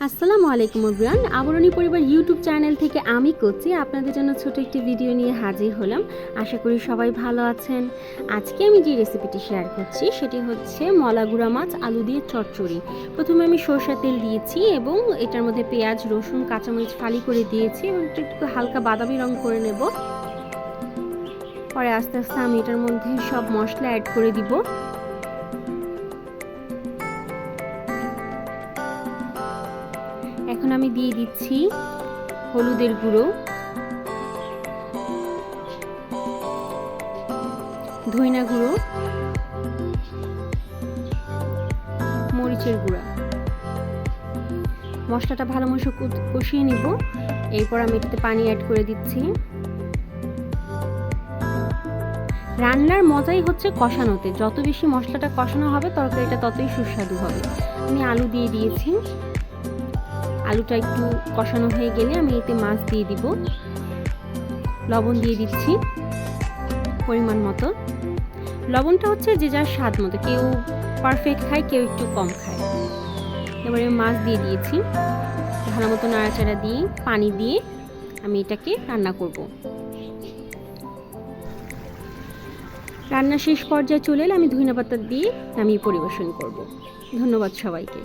আসসালামু আলাইকুম এভরিওয়ান, আবরণী পরিবার ইউটিউব চ্যানেল থেকে আমি করছি আপনাদের জন্য ছোট একটি ভিডিও নিয়ে হাজির হলাম। আশা করি সবাই ভালো আছেন। আজকে আমি যে রেসিপিটি শেয়ার করছি সেটি হচ্ছে মলাগুড়া মাছ আলু দিয়ে চচ্চড়ি। প্রথমে আমি সরষের তেল দিয়েছি এবং এটার মধ্যে পেঁয়াজ, রসুন, কাঁচামরিচ ফালি করে দিয়েছি এবং একটু হালকা বাদামি রং করে নেব। পরে আস্তে আস্তে আমি এটার মধ্যে সব মশলা অ্যাড করে দিব। এখন আমি দিয়ে দিচ্ছি হলুদের গুঁড়ো, ধইনা গুঁড়ো, মরিচের গুঁড়া। মশলাটা ভালো মতো কষিয়ে নিব। এরপর আমি এটাতে পানি অ্যাড করে দিচ্ছি। রান্নার মজাই হচ্ছে কষানোতে, যত বেশি মশলাটা কষানো হবে তরকারিটা ততই সুস্বাদু হবে। আমি আলু দিয়ে দিয়েছি। আলুটা একটু কষানো হয়ে গেলে আমি এতে মাছ দিয়ে দিব। লবণ দিয়ে দিচ্ছি পরিমাণ মতো। লবণটা হচ্ছে যে যার স্বাদ মতো, কেউ পারফেক্ট খায়, কেউ একটু কম খায়। এবারে মাছ দিয়ে দিয়েছি। ভালো মতো নাড়াচাড়া দিয়ে পানি দিয়ে আমি এটাকে রান্না করব। রান্না শেষ পর্যায়ে চলে এলে আমি ধনিয়া পাতা দিয়ে নামিয়ে পরিবেশন করব। ধন্যবাদ সবাইকে।